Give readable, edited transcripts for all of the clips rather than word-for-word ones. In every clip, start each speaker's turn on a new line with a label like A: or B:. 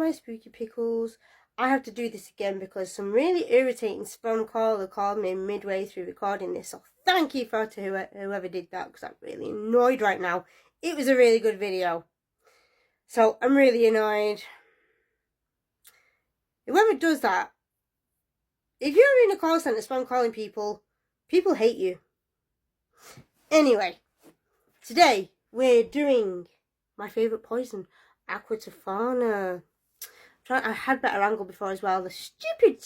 A: my spooky pickles. I have to do this again because some really irritating spam caller called me midway through recording this. So thank you to whoever did that, because I'm really annoyed right now. It was a really good video. So I'm really annoyed. Whoever does that, if you're in a call centre spam calling people, people hate you. Anyway, today we're doing my favourite poison, Aquatofana. I had better angle before as well. The stupid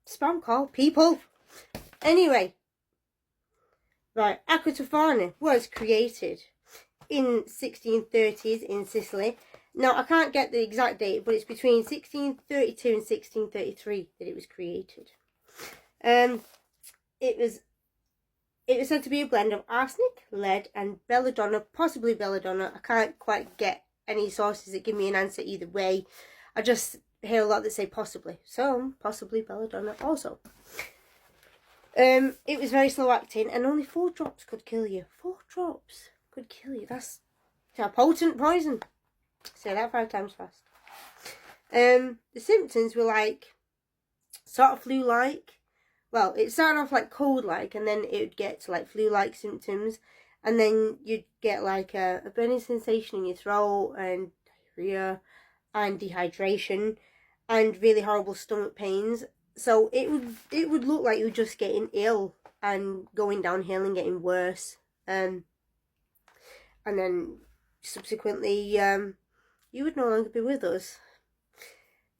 A: spam call people. Anyway, right, Aquatofana was created in 1630s in Sicily. Now, I can't get the exact date, but it's between 1632 and 1633 that it was created. It was said to be a blend of arsenic, lead, and belladonna, possibly belladonna. I can't quite get any sources that give me an answer either way. I just hear a lot that say possibly. So, possibly belladonna also. It was very slow acting, and only 4 drops could kill you. 4 drops could kill you. That's a potent poison. Say that 5 times fast. The symptoms were like, sort of flu-like. Well, it started off like cold-like, and then it would get to like flu-like symptoms. And then you'd get like a burning sensation in your throat, and diarrhea, and dehydration, and really horrible stomach pains. So it would look like you were just getting ill and going downhill and getting worse. And then subsequently, you would no longer be with us.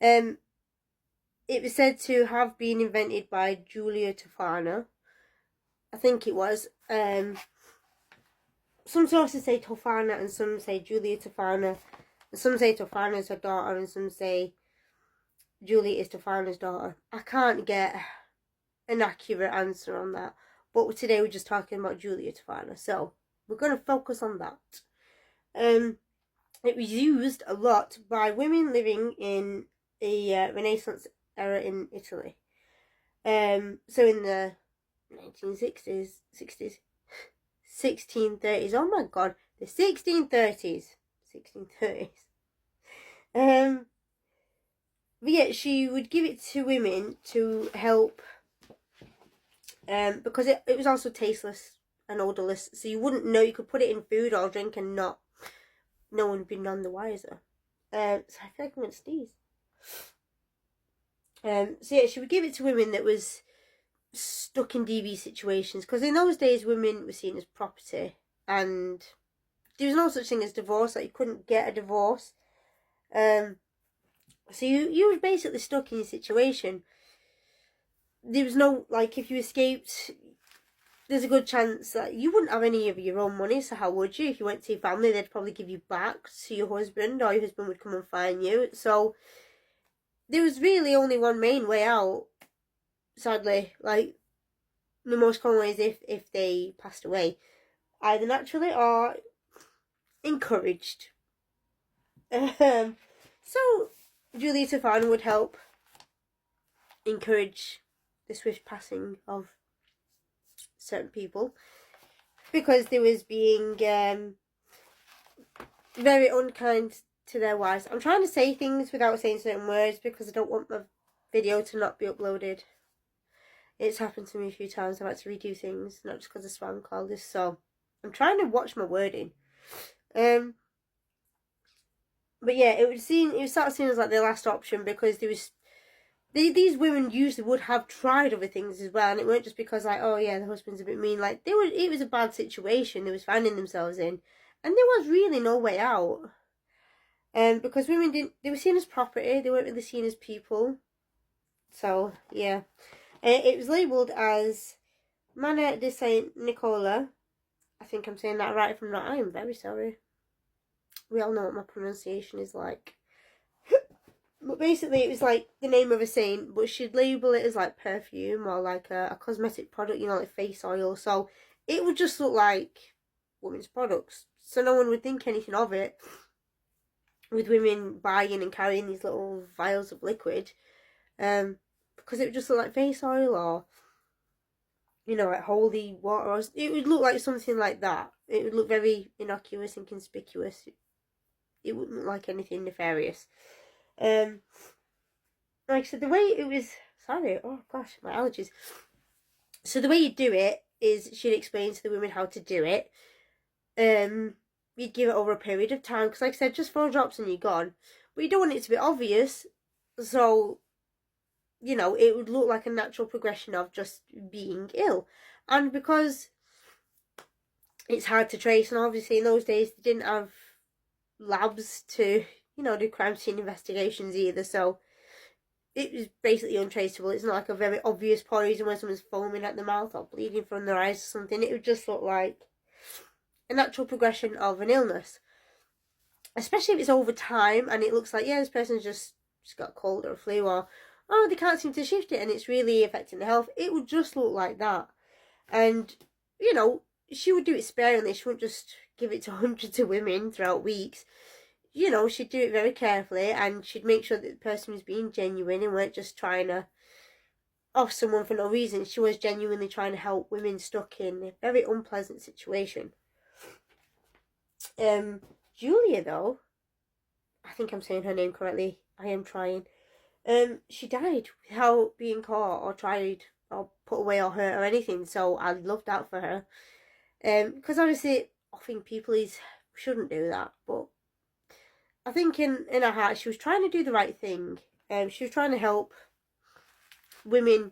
A: It was said to have been invented by Julia Tofana. I think it was. Some sources say Tofana and some say Julia Tofana. And some say Tofana is her daughter and some say Julia is Tofana's daughter. I can't get an accurate answer on that. But today we're just talking about Julia Tofana. So we're going to focus on that. It was used a lot by women living in the Renaissance era in Italy. So in the 1960s, 1630s. Oh my god, the 1630s. But yeah, she would give it to women to help. Because it was also tasteless and odorless, so you wouldn't know. You could put it in food or drink and no one would be none the wiser. So I feel like I'm going to sneeze. So yeah, she would give it to women that was stuck in DV situations, because in those days women were seen as property, and there was no such thing as divorce. Like, you couldn't get a divorce. So you were basically stuck in your situation. There was no, like, if you escaped, there's a good chance that you wouldn't have any of your own money, so how would you? If you went to your family, they'd probably give you back to your husband, or your husband would come and find you. So there was really only one main way out, sadly. Like, the most common way is if they passed away, either naturally or encouraged. So Julia Tofana would help encourage the swift passing of certain people, because they was being very unkind to their wives. I'm trying to say things without saying certain words because I don't want my video to not be uploaded. It's happened to me a few times. I've had to redo things, not just because of spam call this, so I'm trying to watch my wording. But yeah, it was sort of seen as like the last option, because there was these women usually would have tried other things as well, and it weren't just because, like, oh yeah, the husband's a bit mean. Like, it was a bad situation they was finding themselves in, and there was really no way out. Because women they were seen as property, they weren't really seen as people. So yeah, it was labelled as Mana di Saint Nicola. I think I'm saying that right. If I'm not, I am very sorry. We all know what my pronunciation is like. But basically, it was like the name of a saint, but she'd label it as like perfume or like a cosmetic product, you know, like face oil. So it would just look like women's products. So no one would think anything of it, with women buying and carrying these little vials of liquid. Because it would just look like face oil, or, you know, like holy water. Or it would look like something like that. It would look very innocuous and conspicuous. It wouldn't look like anything nefarious. Like I said, the way it was, sorry, oh gosh, my allergies. So the way you do it is she'd explain to the women how to do it. You'd give it over a period of time, because like I said, just 4 drops and you're gone. But you don't want it to be obvious, so it would look like a natural progression of just being ill. And because it's hard to trace, and obviously in those days they didn't have labs to, do crime scene investigations either, so it was basically untraceable. It's not like a very obvious poison where someone's foaming at the mouth or bleeding from their eyes or something. It would just look like a natural progression of an illness. Especially if it's over time and it looks like, yeah, this person's just got a cold or a flu, or, oh, they can't seem to shift it and it's really affecting their health. It would just look like that. And, she would do it sparingly. She wouldn't just give it to hundreds of women throughout weeks. She'd do it very carefully, and she'd make sure that the person was being genuine and weren't just trying to off someone for no reason. She was genuinely trying to help women stuck in a very unpleasant situation. Julia, though, I think I'm saying her name correctly. I am trying. She died without being caught or tried or put away or hurt or anything. So I love that for her. Because obviously offing people we shouldn't do that, but I think in her heart she was trying to do the right thing. She was trying to help women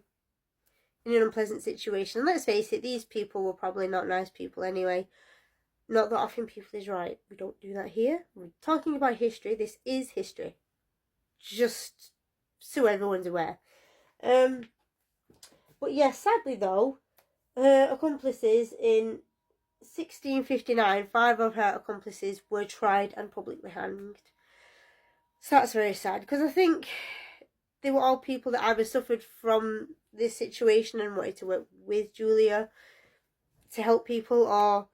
A: in an unpleasant situation. And let's face it, these people were probably not nice people anyway. Not that offing people is right. We don't do that here. We're talking about history. This is history. Just so everyone's aware. But yeah, sadly though, her accomplices in 1659, 5 of her accomplices were tried and publicly hanged. So that's very sad, because I think they were all people that either suffered from this situation and wanted to work with Julia to help people, or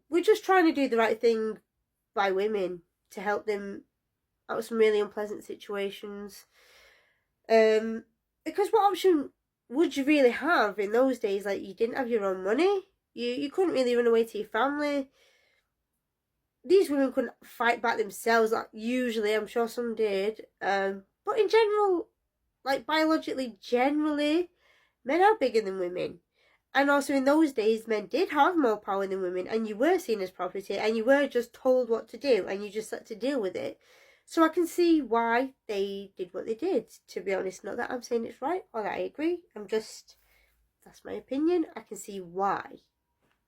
A: we're just trying to do the right thing by women to help them out of some really unpleasant situations. Because what option would you really have in those days? Like, you didn't have your own money. You couldn't really run away to your family. These women couldn't fight back themselves. Like, usually, I'm sure some did. But in general, like biologically, generally, men are bigger than women. And also in those days, men did have more power than women, and you were seen as property, and you were just told what to do, and you just had to deal with it. So I can see why they did what they did, to be honest. Not that I'm saying it's right or that I agree. That's my opinion. I can see why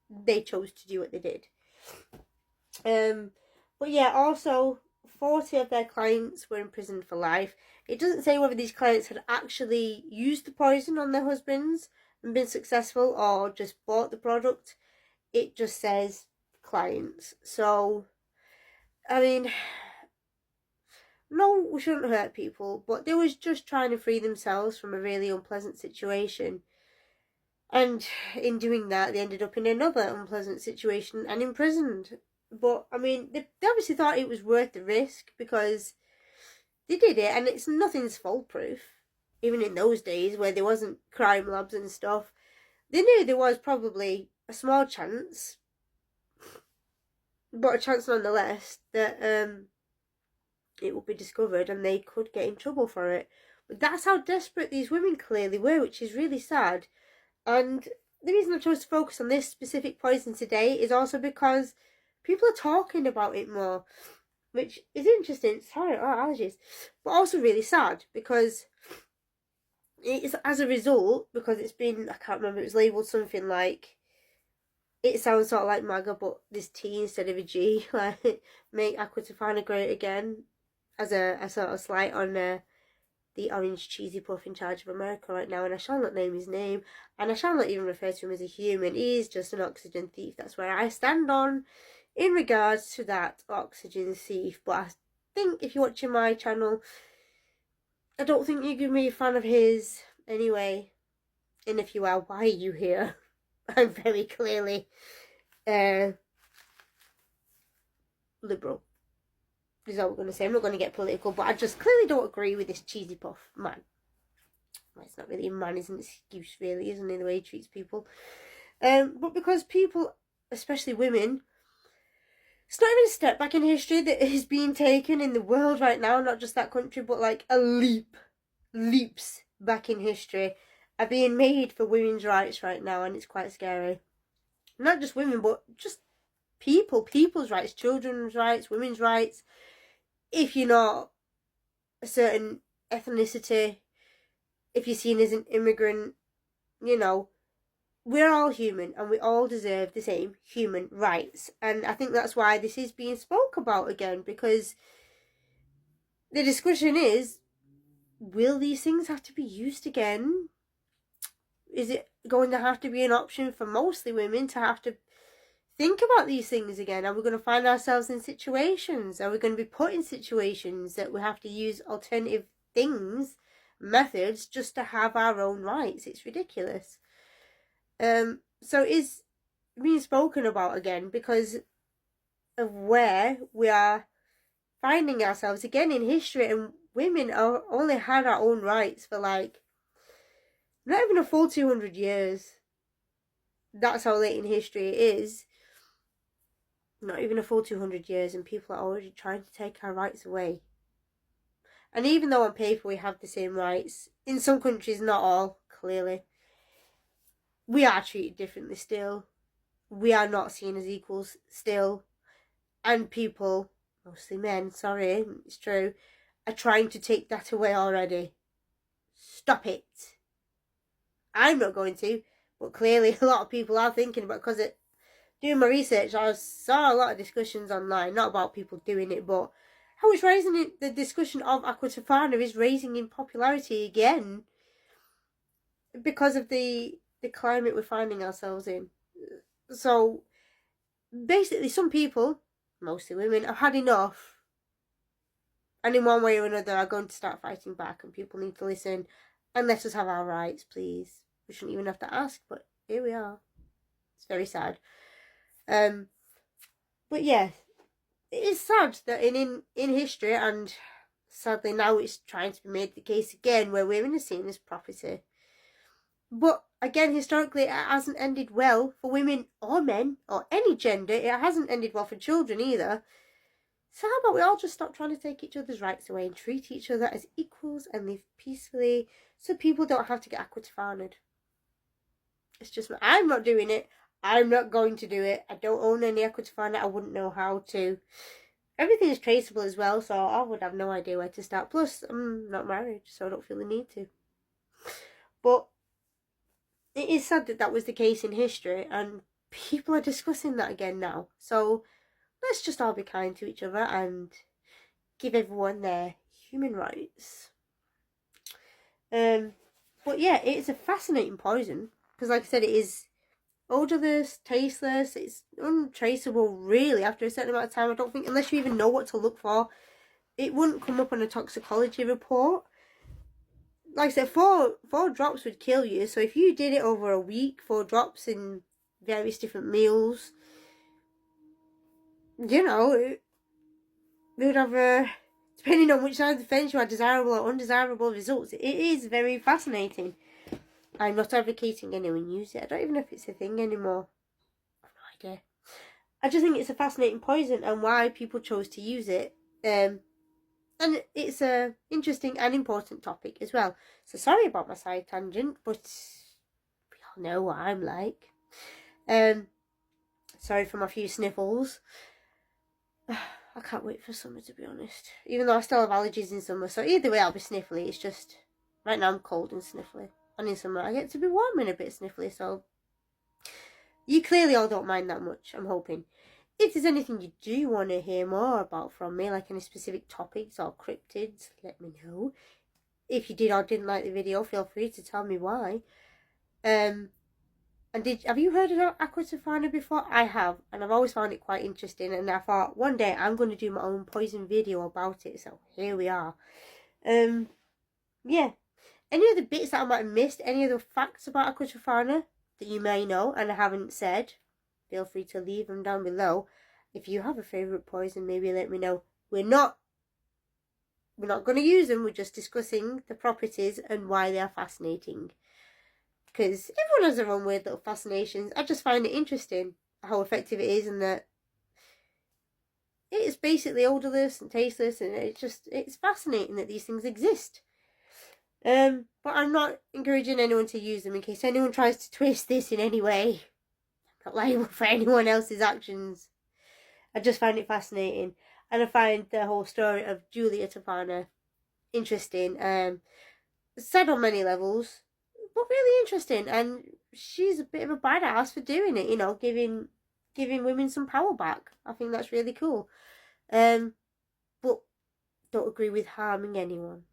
A: they chose to do what they did. But yeah, also 40 of their clients were imprisoned for life. It doesn't say whether these clients had actually used the poison on their husbands and been successful or just bought the product. It just says clients. So, I mean, no, we shouldn't hurt people, but they was just trying to free themselves from a really unpleasant situation. And in doing that, they ended up in another unpleasant situation and imprisoned. But, I mean, they obviously thought it was worth the risk, because they did it, and nothing's foolproof. Even in those days where there wasn't crime labs and stuff, they knew there was probably a small chance, but a chance nonetheless, that it would be discovered and they could get in trouble for it. But that's how desperate these women clearly were, which is really sad. And the reason I chose to focus on this specific poison today is also because people are talking about it more, which is interesting. Sorry, allergies. But also really sad, because it's as a result, because it's been, I can't remember, it was labelled something like, it sounds sort of like MAGA, but this T instead of a G, like, make Aquatofana great again, as a sort of slight on the orange cheesy puff in charge of America right now. And I shall not name his name, and I shall not even refer to him as a human. He is just an oxygen thief. That's where I stand on in regards to that oxygen thief. But I think if you're watching my channel, I don't think you're going to be a fan of his anyway. And if you are, why are you here? I'm very clearly liberal. Is all we're going to say. I'm not going to get political, but I just clearly don't agree with this cheesy puff man. Well, it's not really a man, it's an excuse really, isn't it, the way he treats people. But because people, especially women, it's not even a step back in history that is being taken in the world right now, not just that country, but like leaps back in history are being made for women's rights right now, and it's quite scary. Not just women, but just people's rights, children's rights, women's rights. If you're not a certain ethnicity, if you're seen as an immigrant, you know, we're all human and we all deserve the same human rights. And I think that's why this is being spoke about again, because the discussion is, will these things have to be used again? Is it going to have to be an option for mostly women to have to think about these things again? Are we going to find ourselves in situations? Are we going to be put in situations that we have to use alternative things, methods, just to have our own rights? It's ridiculous. So it is being spoken about again because of where we are finding ourselves again in history, and women are only had our own rights for like not even a full 200 years. That's how late in history it is. Not even a full 200 years, and people are already trying to take our rights away. And even though on paper we have the same rights, in some countries, not all, clearly, we are treated differently still. We are not seen as equals still. And people, mostly men, sorry, it's true, are trying to take that away already. Stop it. I'm not going to, but clearly a lot of people are thinking about it, because doing my research, I saw a lot of discussions online, not about people doing it, but how it's raising it, the discussion of Aquatofana is raising in popularity again because of the climate we're finding ourselves in. So basically, some people, mostly women, have had enough, and in one way or another are going to start fighting back, and people need to listen and let us have our rights, please. We shouldn't even have to ask, but here we are. It's very sad. But yeah, it is sad that in history, and sadly now it's trying to be made the case again, where women are seen as property. But again, historically, it hasn't ended well for women or men or any gender. It hasn't ended well for children either. So how about we all just stop trying to take each other's rights away and treat each other as equals and live peacefully, so people don't have to get aquatofanaed. It's just, I'm not doing it. I'm not going to do it. I don't own any aquatofana. I wouldn't know how to. Everything is traceable as well, so I would have no idea where to start. Plus, I'm not married, so I don't feel the need to. But it is sad that that was the case in history, and people are discussing that again now. So let's just all be kind to each other and give everyone their human rights. But yeah, it's a fascinating poison, because like I said, it is odorless, tasteless, it's untraceable really after a certain amount of time. I don't think, unless you even know what to look for, it wouldn't come up on a toxicology report. Like I said, four drops would kill you. So if you did it over a week, 4 drops in various different meals, you know, it would have depending on which side of the fence you had, desirable or undesirable results. It is very fascinating. I'm not advocating anyone use it. I don't even know if it's a thing anymore. I have no idea. I just think it's a fascinating poison, and why people chose to use it. And it's a interesting and important topic as well. So sorry about my side tangent, but we all know what I'm like. Sorry for my few sniffles. I can't wait for summer, to be honest. Even though I still have allergies in summer, so either way I'll be sniffly. It's just, right now I'm cold and sniffly. And in summer I get to be warm and a bit sniffly, so you clearly all don't mind that much, I'm hoping. If there's anything you do want to hear more about from me, like any specific topics or cryptids, let me know. If you did or didn't like the video, feel free to tell me why. And have you heard of Aquatofana before? I have, and I've always found it quite interesting, and I thought one day I'm going to do my own poison video about it, so here we are. Yeah. Any other bits that I might have missed, any other facts about Aquatofana that you may know and I haven't said, feel free to leave them down below. If you have a favourite poison, maybe let me know. We're not going to use them, we're just discussing the properties and why they are fascinating. Because everyone has their own weird little fascinations. I just find it interesting how effective it is, and that it's basically odorless and tasteless, and it's fascinating that these things exist. But I'm not encouraging anyone to use them in case anyone tries to twist this in any way. I'm not liable for anyone else's actions. I just find it fascinating, and I find the whole story of Julia Tofana interesting. Sad on many levels, but really interesting. And she's a bit of a badass for doing it. You know, giving women some power back. I think that's really cool. But don't agree with harming anyone.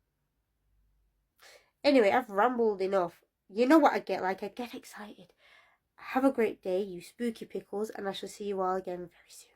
A: Anyway, I've rambled enough. You know what I get like? I get excited. Have a great day, you spooky pickles, and I shall see you all again very soon.